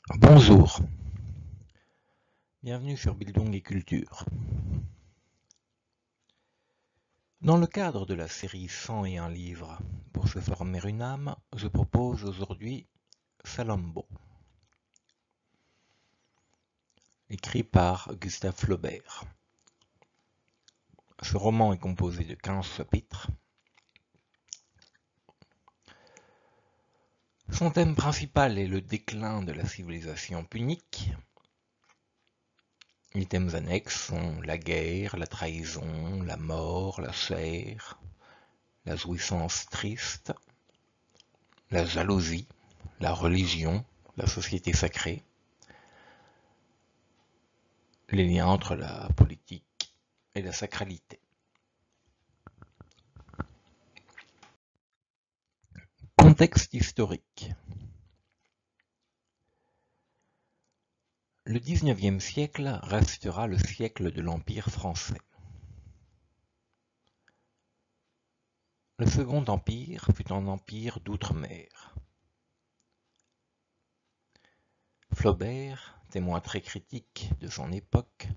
Bonjour, bienvenue sur Bildung et Culture. Dans le cadre de la série 101 livres pour se former une âme, je propose aujourd'hui Salammbô, écrit par Gustave Flaubert. Ce roman est composé de 15 chapitres. Son thème principal est le déclin de la civilisation punique. Les thèmes annexes sont la guerre, la trahison, la mort, la chair, la jouissance triste, la jalousie, la religion, la société sacrée, les liens entre la politique et la sacralité. Contexte historique. Le XIXe siècle restera le siècle de l'Empire français. Le Second Empire fut un empire d'outre-mer. Flaubert, témoin très critique de son époque,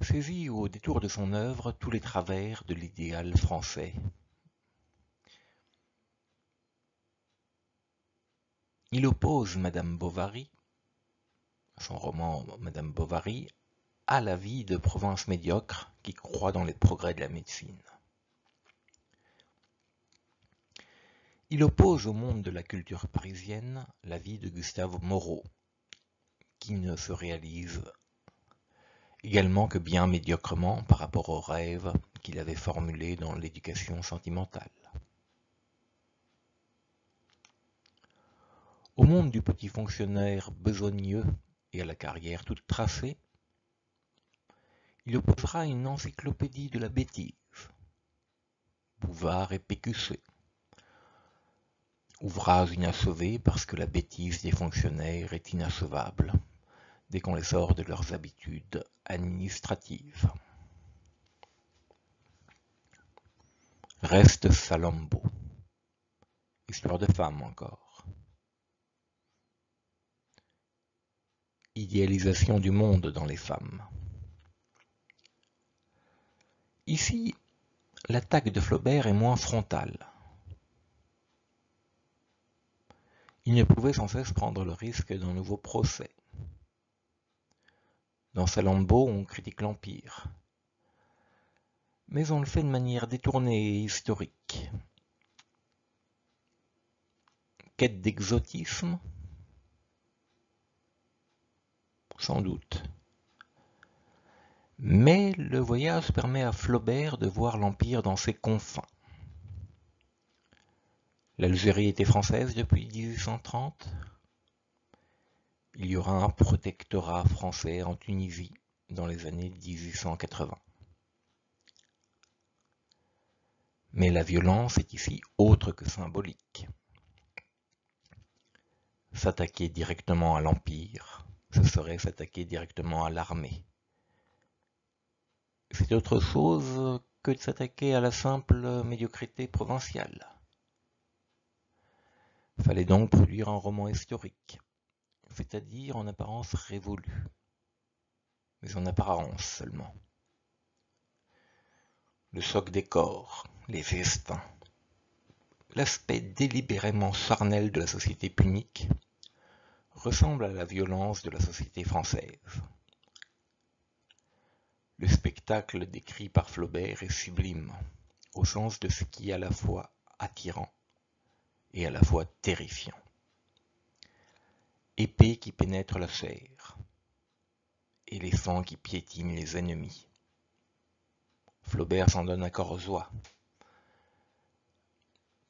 saisit au détour de son œuvre tous les travers de l'idéal français. Il oppose Madame Bovary, son roman Madame Bovary, à la vie de province médiocre qui croit dans les progrès de la médecine. Il oppose au monde de la culture parisienne la vie de Gustave Moreau, qui ne se réalise également que bien médiocrement par rapport aux rêves qu'il avait formulés dans l'éducation sentimentale. Au monde du petit fonctionnaire besogneux et à la carrière toute tracée, il opposera une encyclopédie de la bêtise, Bouvard et Pécuchet, ouvrage inachevé parce que la bêtise des fonctionnaires est inachevable dès qu'on les sort de leurs habitudes administratives. Reste Salammbô, histoire de femme encore. Idéalisation du monde dans les femmes. Ici, l'attaque de Flaubert est moins frontale. Il ne pouvait sans cesse prendre le risque d'un nouveau procès. Dans Salammbô, on critique l'Empire. Mais on le fait de manière détournée et historique. Quête d'exotisme? Sans doute. Mais le voyage permet à Flaubert de voir l'Empire dans ses confins. L'Algérie était française depuis 1830. Il y aura un protectorat français en Tunisie dans les années 1880. Mais la violence est ici autre que symbolique. S'attaquer directement à l'Empire, ce serait s'attaquer directement à l'armée. C'est autre chose que de s'attaquer à la simple médiocrité provinciale. Fallait donc produire un roman historique, c'est-à-dire en apparence révolu, mais en apparence seulement. Le choc des corps, les festins, l'aspect délibérément charnel de la société punique ressemble à la violence de la société française. Le spectacle décrit par Flaubert est sublime, au sens de ce qui est à la fois attirant et à la fois terrifiant. Épée qui pénètre la chair, éléphant qui piétine les ennemis. Flaubert s'en donne à corps joie,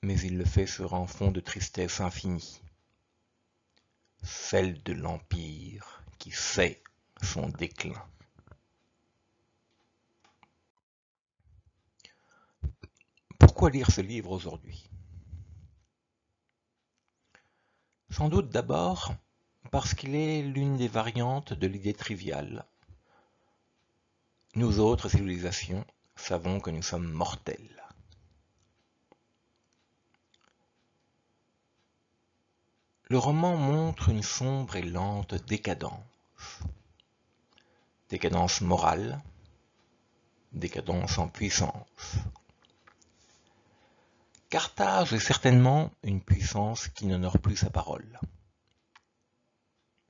mais il le fait sur un fond de tristesse infinie, celle de l'Empire qui sait son déclin. Pourquoi lire ce livre aujourd'hui? Sans doute d'abord parce qu'il est l'une des variantes de l'idée triviale. Nous autres civilisations savons que nous sommes mortels. Le roman montre une sombre et lente décadence. Décadence morale, décadence en puissance. Carthage est certainement une puissance qui n'honore plus sa parole.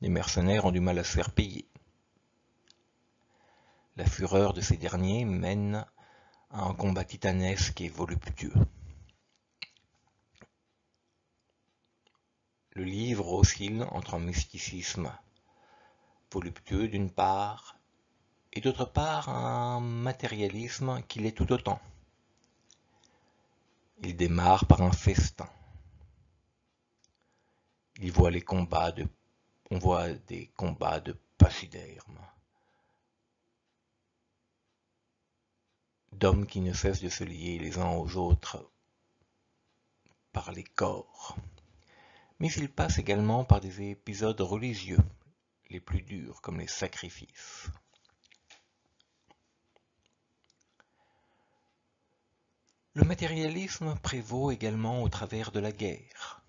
Les mercenaires ont du mal à se faire payer. La fureur de ces derniers mène à un combat titanesque et voluptueux. Le livre oscille entre un mysticisme voluptueux d'une part, et d'autre part un matérialisme qui l'est tout autant. Il démarre par un festin. On voit des combats de pachydermes, d'hommes qui ne cessent de se lier les uns aux autres par les corps. Mais il passe également par des épisodes religieux, les plus durs comme les sacrifices. Le matérialisme prévaut également au travers de la guerre.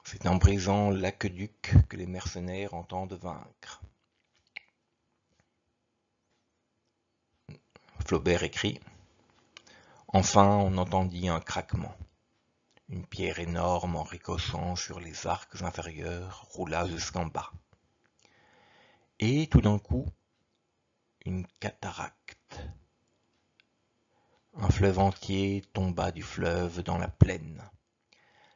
C'est en brisant l'aqueduc que les mercenaires entendent vaincre. Flaubert écrit « Enfin on entendit un craquement. Une pierre énorme en ricochant sur les arcs inférieurs roula jusqu'en bas. Et tout d'un coup, une cataracte. Un fleuve entier tomba du fleuve dans la plaine.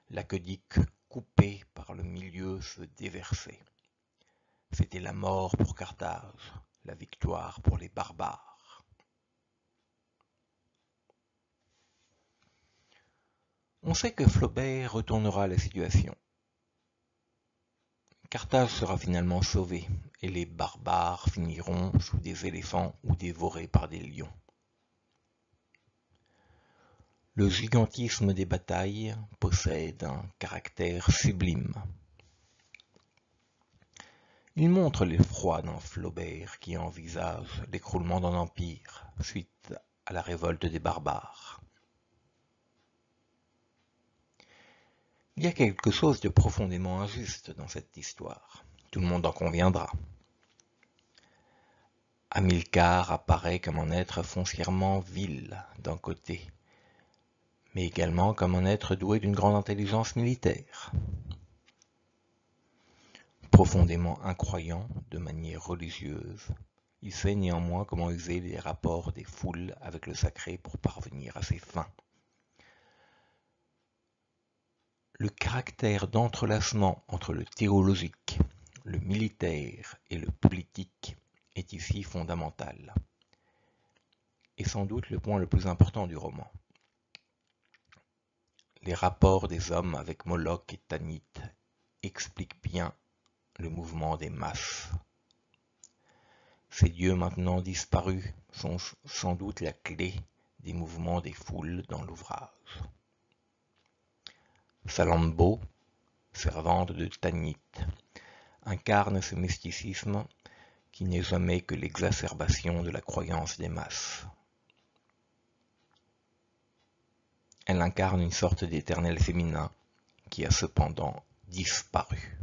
L'aqueduc coupé par le milieu se déversait. C'était la mort pour Carthage, la victoire pour les barbares. » On sait que Flaubert retournera la situation. Carthage sera finalement sauvée et les barbares finiront sous des éléphants ou dévorés par des lions. Le gigantisme des batailles possède un caractère sublime. Il montre l'effroi d'un Flaubert qui envisage l'écroulement d'un empire suite à la révolte des barbares. Il y a quelque chose de profondément injuste dans cette histoire, tout le monde en conviendra. Hamilcar apparaît comme un être foncièrement vil d'un côté, mais également comme un être doué d'une grande intelligence militaire. Profondément incroyant de manière religieuse, il sait néanmoins comment user les rapports des foules avec le sacré pour parvenir à ses fins. Le caractère d'entrelacement entre le théologique, le militaire et le politique est ici fondamental, et sans doute le point le plus important du roman. Les rapports des hommes avec Moloch et Tanit expliquent bien le mouvement des masses. Ces dieux maintenant disparus sont sans doute la clé des mouvements des foules dans l'ouvrage. Salammbô, servante de Tanit, incarne ce mysticisme qui n'est jamais que l'exacerbation de la croyance des masses. Elle incarne une sorte d'éternel féminin qui a cependant disparu.